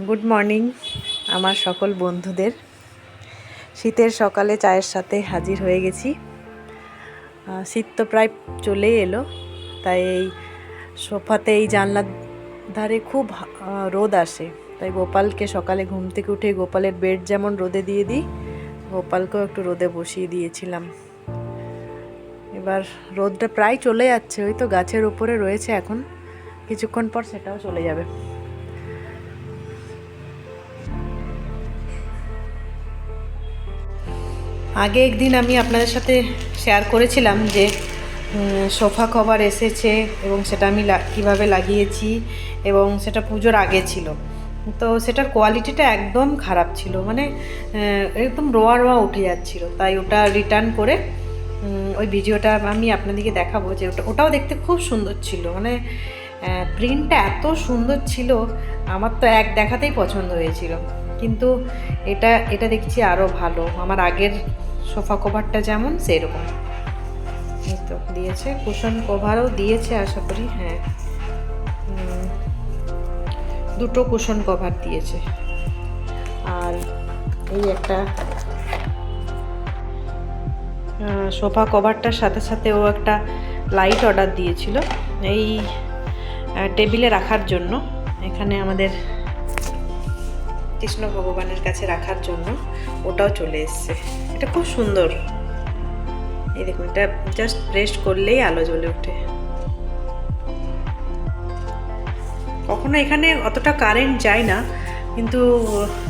Good morning আমার সকল বন্ধুদের। শীতের সকালে চায়ের সাথে হাজির হয়ে গেছি। শীত তো প্রায় চলেই এলো, তাই এই সোফাতে এই জানলার ধারে খুব রোদ আসে, তাই গোপালকে সকালে ঘুম থেকে উঠে গোপালের বেড যেমন রোদে দিয়ে দিই, গোপালকেও একটু রোদে বসিয়ে দিয়েছিলাম। এবার রোদটা প্রায় চলে যাচ্ছে, ওই তো গাছের উপরে রয়েছে, এখন কিছুক্ষণ পর সেটাও চলে যাবে। আগে একদিন আমি আপনাদের সাথে শেয়ার করেছিলাম যে সোফা কভার এসেছে এবং সেটা আমি কীভাবে লাগিয়েছি, এবং সেটা পুজোর আগে ছিল। তো সেটার কোয়ালিটিটা একদম খারাপ ছিল, মানে একদম রোয়া রোয়া উঠে যাচ্ছিল, তাই ওটা রিটার্ন করে ওই ভিডিওটা আমি আপনাদেরকে দেখাবো। যে ওটাও দেখতে খুব সুন্দর ছিল, মানে প্রিন্টটা এত সুন্দর ছিল, আমার তো এক দেখাতেই পছন্দ হয়েছিল। কিন্তু এটা দেখছি আরও ভালো, আমার আগের সোফা কভারটা যেমন সেরকম এই তো দিয়েছে, কুশন কভারও দিয়েছে আশা করি। হ্যাঁ, দুটো কুশন কভার দিয়েছে। আর এই একটা সোফা কভারটার সাথে সাথে ও একটা লাইট অর্ডার দিয়েছিল এই টেবিলে রাখার জন্য, এখানে আমাদের কৃষ্ণ ভগবানের কাছে রাখার জন্য। ওটাও চলে এসছে, এটা খুব সুন্দর। এই দেখুন, এটা জাস্ট প্রেস করলেই আলো জ্বলে ওঠে। কখনো এখানে অতটা কারেন্ট যায় না, কিন্তু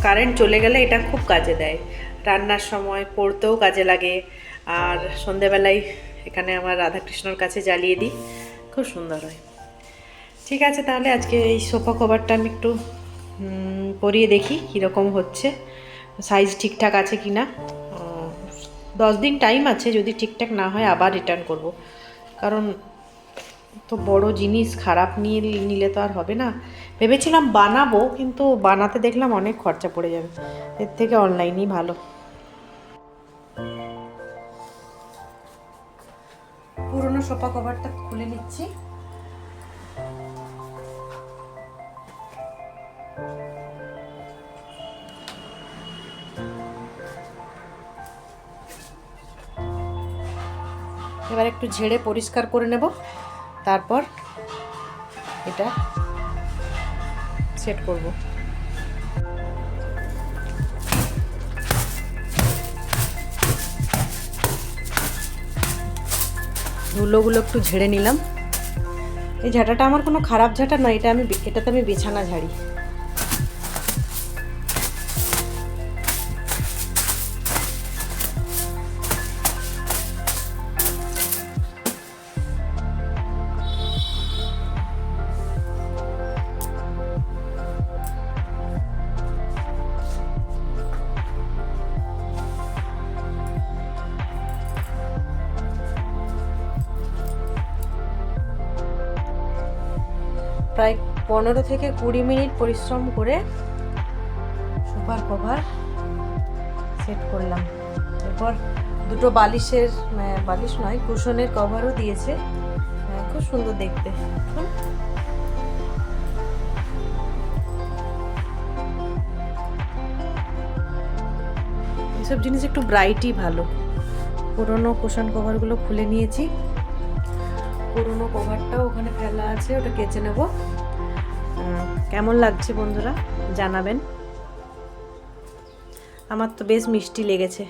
কারেন্ট চলে গেলে এটা খুব কাজে দেয়। রান্নার সময় পড়তেও কাজে লাগে, আর সন্ধেবেলায় এখানে আমার রাধাকৃষ্ণর কাছে জ্বালিয়ে দিই, খুব সুন্দর হয়। ঠিক আছে, তাহলে আজকে এই সোফা কভারটা আমি একটু পরিয়ে দেখি কীরকম হচ্ছে, সাইজ ঠিকঠাক আছে কি না। 10 দিন টাইম আছে, যদি ঠিকঠাক না হয় আবার রিটার্ন করব, কারণ তো বড় জিনিস খারাপ নিলে তো আর হবে না। ভেবেছিলাম বানাবো, কিন্তু বানাতে দেখলাম অনেক খরচা পড়ে যাবে, এর থেকে অনলাইনই ভালো। পুরনো সোফা কভারটা খুলে নিচ্ছি। এবার একটু ঝেড়ে পরিষ্কার করে নেব, তারপর এটা সেট করব। ধুলোগুলো একটু ঝেড়ে নিলাম। এই ঝাঁটাটা আমার কোনো খারাপ ঝাঁটা নয়, এটাতে আমি বিছানা ঝাড়ি। প্রায় 15 থেকে 20 মিনিট পরিশ্রম করে সোফার কভার সেট করলাম। এরপর দুটো বালিশ নয়, কুশনের কভারও দিয়েছে, খুব সুন্দর দেখতে। এসব জিনিস একটু ব্রাইটই ভালো। পুরোনো কুশন কভারগুলো খুলে নিয়েছি, পুরোনো কভারটাও ওখানে ফেলা আছে, ওটা কেচে নেব। কেমন লাগছে বন্ধুরা জানাবেন, আমার তো বেশ মিষ্টি লেগেছে।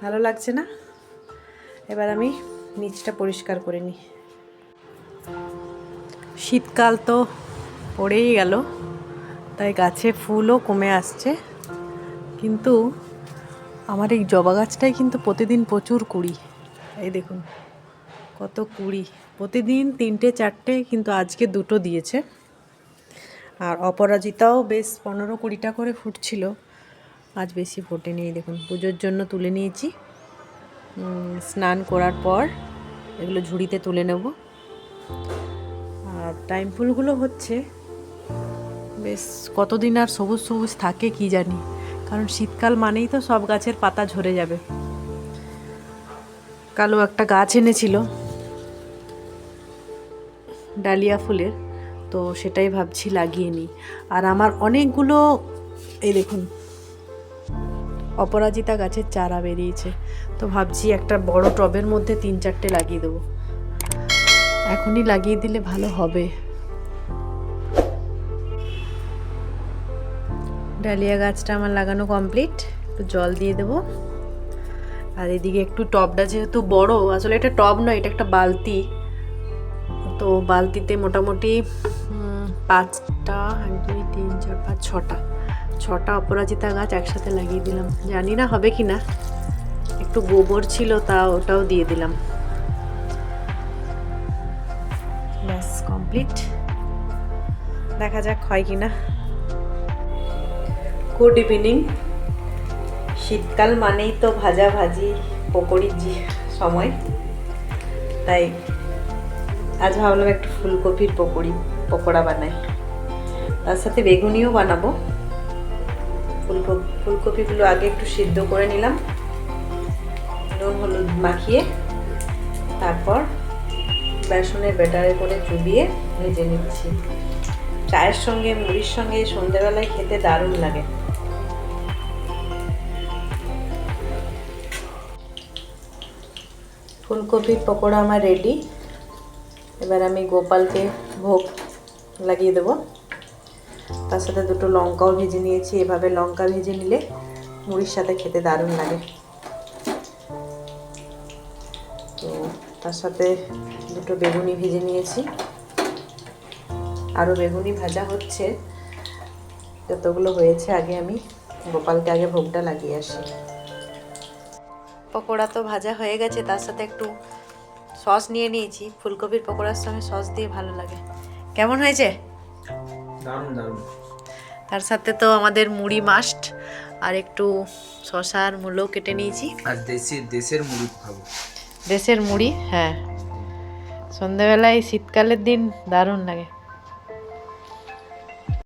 ভালো লাগছে না? এবার আমি নিচটা পরিষ্কার করে নিই। শীতকাল তো পড়েই গেল, তাই গাছে ফুলও কমে আসছে, কিন্তু আমার এই জবা গাছটাই কিন্তু প্রতিদিন প্রচুর কুড়ি। এই দেখুন কত কুড়ি, প্রতিদিন 3টে 4টে, কিন্তু আজকে 2টো দিয়েছে। আর অপরাজিতাও বেশ 15-20টা করে ফুটছিল, আজ বেশি ফোটেনি। এই দেখুন, পুজোর জন্য তুলে নিয়েছি, স্নান করার পর এগুলো ঝুড়িতে তুলে নেব। আর টাইম ফুলগুলো হচ্ছে বেশ কতদিন আর সবুজ সবুজ থাকে কি জানি, কারণ শীতকাল মানেই তো সব গাছের পাতা ঝরে যাবে। কালো একটা গাছ এনেছিল, ডালিয়া ফুলের, তো সেটাই ভাবছি লাগিয়ে নিই। আর আমার অনেকগুলো এই দেখুন অপরাজিতা গাছের চারা বেরিয়েছে, তো ভাবছি একটা বড় টবের মধ্যে 3-4টে লাগিয়ে দেবো। এখনই লাগিয়ে দিলে ভালো হবে। ডালিয়া গাছটা আমার লাগানো কমপ্লিট, একটু জল দিয়ে দেবো। আর এদিকে একটু টবটা যেহেতু বড়, আসলে এটা টব নয়, এটা একটা বালতি, তো বালতিতে মোটামুটি 5টা 1 2 3 4 5 6টা অপরাজিতা গাছ একসাথে লাগিয়ে দিলাম। জানি না হবে কি না, একটু গোবর ছিল তা ওটাও দিয়ে দিলাম। ব্যাস কমপ্লিট, দেখা যাক হয় কি না। Good evening. শীতকাল মানেই তো ভাজা ভাজি পকোড়ির সময়, তাই আজ ভাবলাম একটু ফুলকপির পকোড়া বানাই, তার সাথে বেগুনিও বানাবো। ফুলকপিগুলো আগে একটু সিদ্ধ করে নিলাম নুন হলুদ মাখিয়ে, তারপর বেসনের ব্যাটারে করে চুবিয়ে ভেজে নিচ্ছি। চায়ের সঙ্গে মুড়ির সঙ্গে সন্ধ্যেবেলায় খেতে দারুণ লাগে। ফুলকপির পকোড়া আমার রেডি। এবার আমি গোপালকে ভোগ লাগিয়ে দেবো। তার সাথে 2টো লঙ্কাও ভেজে নিয়েছি। এভাবে লঙ্কা ভেজে নিলে মুড়ির সাথে খেতে দারুণ লাগে। তো তার সাথে 2টো বেগুনি ভেজে নিয়েছি, আরও বেগুনি ভাজা হচ্ছে। যতগুলো হয়েছে আগে আমি গোপালকে আগে ভোগটা লাগিয়ে আসি। পকোড়া তো ভাজা হয়ে গেছে, তার সাথে একটু সস নিয়ে নিয়েছি। ফুলকপির পকোড়ার সঙ্গে সস দিয়ে ভালো লাগে। কেমন হয়েছে? দারুণ দারুণ। তার সাথে তো আমাদের মুড়ি মাস্ট, আর একটু শসা আর মূলো কেটে নিয়েছি। আর দেশের মুড়ি খাবো। দেশের মুড়ি, হ্যাঁ, সন্ধ্যাবেলায় শীতকালের দিন দারুণ লাগে।